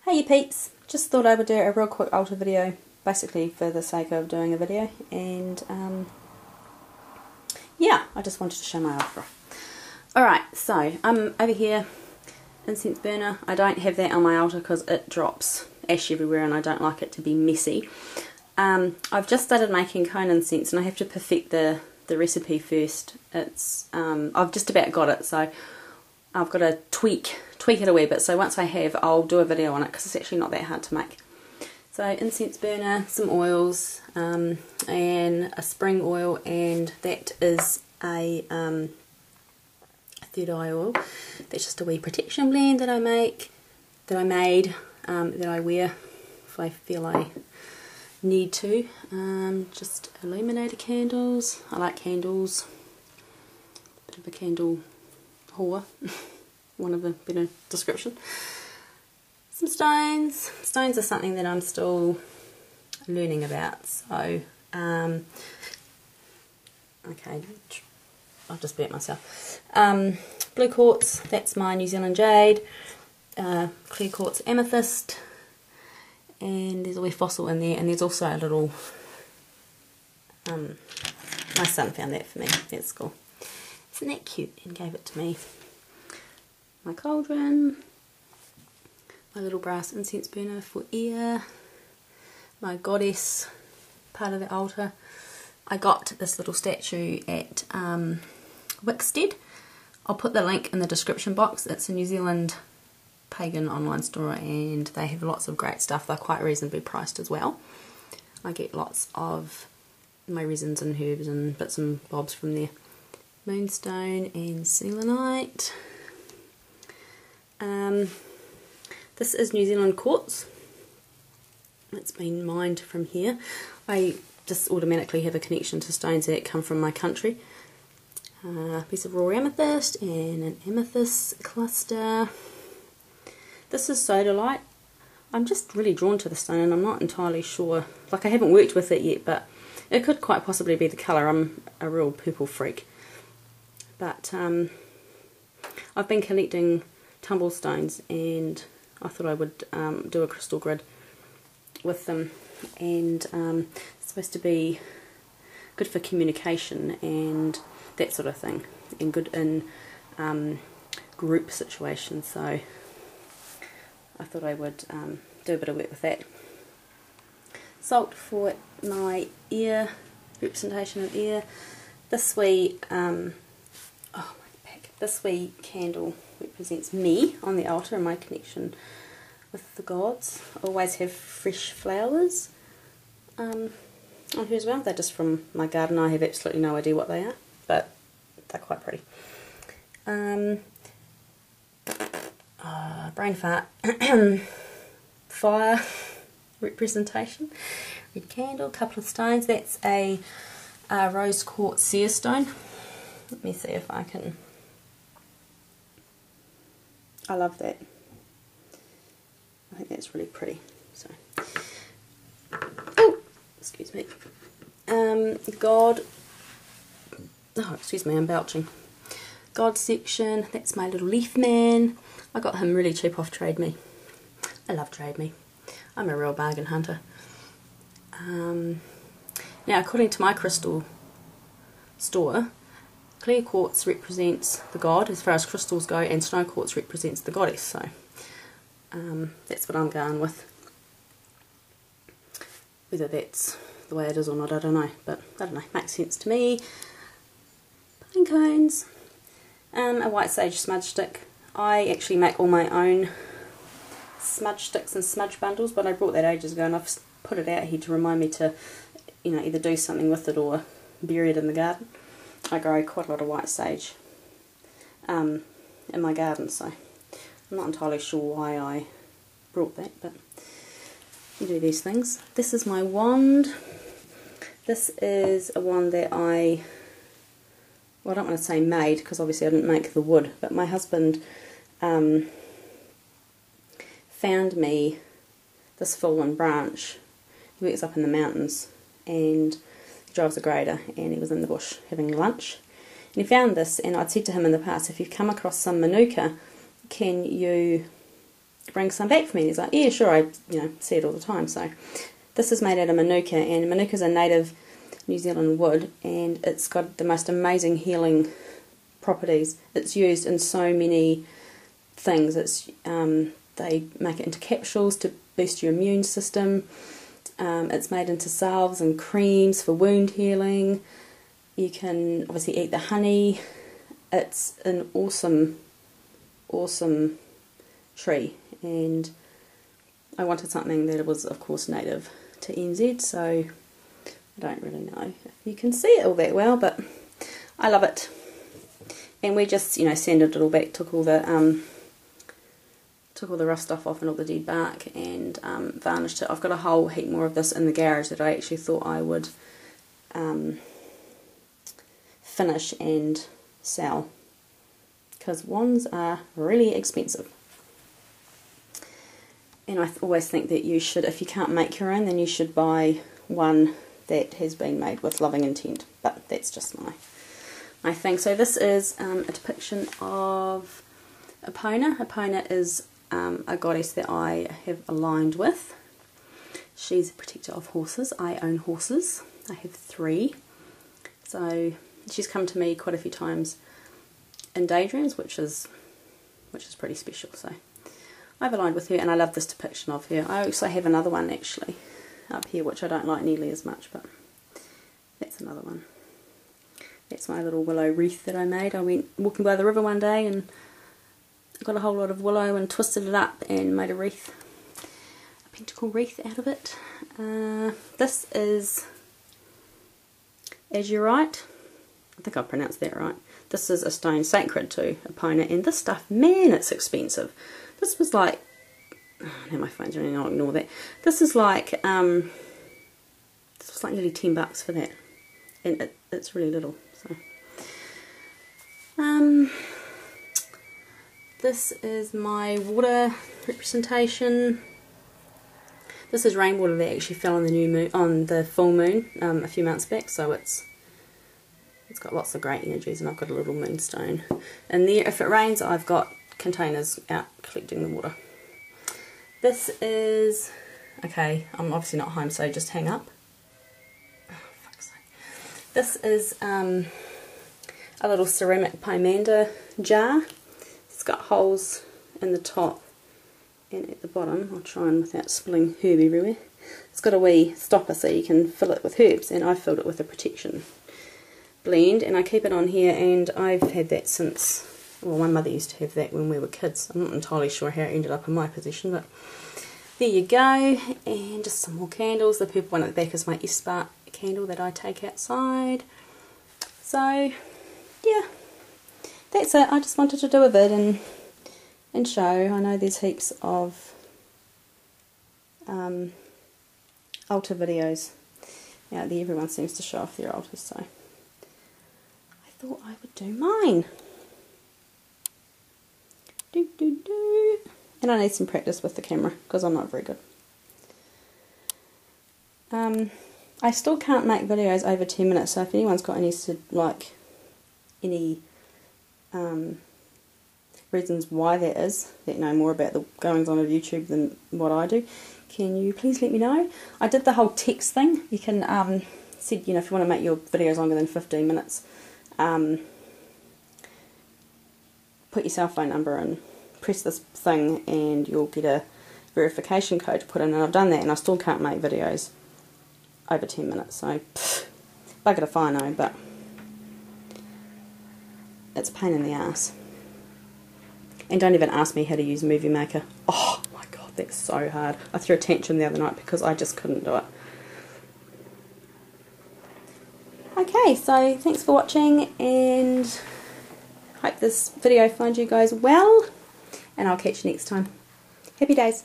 Hey you peeps, just thought I would do a real quick altar video, basically for the sake of doing a video, and yeah, I just wanted to show my altar. Alright, so I'm over here, incense burner. I don't have that on my altar because it drops ash everywhere and I don't like it to be messy. I've just started making cone incense and I have to perfect the recipe first. It's I've just about got it, so I've got to tweak it a wee bit. So once I have, I'll do a video on it because it's actually not that hard to make. So incense burner, some oils, and a spring oil, and that is a third eye oil. That's just a wee protection blend that I made, that I wear if I feel I need to. Just illuminator candles. I like candles. Bit of a candle whore. One of the better description. Some stones. Stones are something that I'm still learning about. So, okay, I've just burnt myself. Blue quartz, that's my New Zealand jade. Clear quartz amethyst. And there's a wee fossil in there, and there's also a little, my son found that for me, that's cool. Isn't that cute? And gave it to me. My cauldron, my little brass incense burner for air, my goddess part of the altar. I got this little statue at Wickstead. I'll put the link in the description box. It's a New Zealand pagan online store and they have lots of great stuff. They're quite reasonably priced as well. I get lots of my resins and herbs and bits and bobs from there. Moonstone and selenite. This is New Zealand quartz. It's been mined from here. I just automatically have a connection to stones that come from my country. A piece of raw amethyst and an amethyst cluster. This is sodalite. I'm just really drawn to the stone and I'm not entirely sure. Like, I haven't worked with it yet, but it could quite possibly be the colour. I'm a real purple freak. But I've been collecting tumble stones and I thought I would do a crystal grid with them, and it's supposed to be good for communication and that sort of thing, and good in group situations, so I thought I would do a bit of work with that. Salt for my ear, representation of ear. This wee this wee candle represents me on the altar and my connection with the gods. I always have fresh flowers on here as well. They're just from my garden. I have absolutely no idea what they are, but they're quite pretty. Brain fart. Fire representation. Red candle, couple of stones. That's a rose quartz seer stone. Let me see if I can. I love that. I think that's really pretty. So, oh, excuse me. God. Oh, excuse me, I'm belching. God section. That's my little leaf man. I got him really cheap off Trade Me. I love Trade Me. I'm a real bargain hunter. Now, according to my crystal store, clear quartz represents the god as far as crystals go, and snow quartz represents the goddess. So that's what I'm going with. Whether that's the way it is or not, I don't know. But I don't know. Makes sense to me. Pine cones. A white sage smudge stick. I actually make all my own smudge sticks and smudge bundles, but I brought that ages ago and I've put it out here to remind me to, you know, either do something with it or bury it in the garden. I grow quite a lot of white sage in my garden, so I'm not entirely sure why I brought that, but you do these things. This is my wand. This is a wand that well, I don't want to say made, because obviously I didn't make the wood, but my husband found me this fallen branch. He works up in the mountains and he drives a grader, and he was in the bush having lunch and he found this, and I'd said to him in the past, if you've come across some manuka, can you bring some back for me. He's like, yeah, sure, I see it all the time. So this is made out of manuka, and manuka is a native New Zealand wood, and it's got the most amazing healing properties. It's used in so many things. They make it into capsules to boost your immune system. It's made into salves and creams for wound healing. You can obviously eat the honey. It's an awesome tree, and I wanted something that was of course native to NZ, so I don't really know if you can see it all that well, but I love it. And we just sanded it all back, took all the rough stuff off and all the dead bark, and varnished it. I've got a whole heap more of this in the garage that I actually thought I would finish and sell, because wands are really expensive. And I always think that you should, if you can't make your own, then you should buy one that has been made with loving intent. But that's just my thing. So this is a depiction of Epona. Epona is a goddess that I have aligned with. She's a protector of horses. I own horses. I have 3. So she's come to me quite a few times in daydreams, which is pretty special. So I've aligned with her, and I love this depiction of her. I also have another one actually up here, which I don't like nearly as much, but that's another one. That's my little willow wreath that I made. I went walking by the river one day and got a whole lot of willow and twisted it up and made a wreath, a pentacle wreath out of it. This is azurite. I think I pronounced that right. This is a stone sacred to Epona, and this stuff, man, it's expensive. This was like, now my phone's ringing, I'll ignore that. This was like nearly $10 for that, and it's really little. So, this is my water representation. This is rainwater that actually fell on the new moon, on the full moon, a few months back. So it's got lots of great energies, and I've got a little moonstone in there. If it rains, I've got containers out collecting the water. This is, okay, I'm obviously not home, so just hang up. Oh, fuck's sake. This is a little ceramic pomander jar. It's got holes in the top and at the bottom. I'll try and without spilling herb everywhere. It's got a wee stopper so you can fill it with herbs, and I filled it with a protection blend, and I keep it on here, and I've had that since, well, my mother used to have that when we were kids. I'm not entirely sure how it ended up in my possession, but there you go. And just some more candles. The purple one at the back is my Espark candle that I take outside. So yeah, that's it. I just wanted to do a vid and show. I know there's heaps of altar videos out there. Everyone seems to show off their altars, so I thought I would do mine. And I need some practice with the camera because I'm not very good. I still can't make videos over 10 minutes, so if anyone's got any reasons why that is, that know more about the goings on of YouTube than what I do, can you please let me know? I did the whole text thing. You can said, if you want to make your videos longer than 15 minutes, put your cell phone number in, press this thing, and you'll get a verification code to put in. And I've done that, and I still can't make videos over 10 minutes. So, bugger if I know, but it's a pain in the ass. And don't even ask me how to use Movie Maker. Oh my god, that's so hard. I threw a tantrum the other night because I just couldn't do it. Okay, so thanks for watching, and hope this video finds you guys well, and I'll catch you next time. Happy days.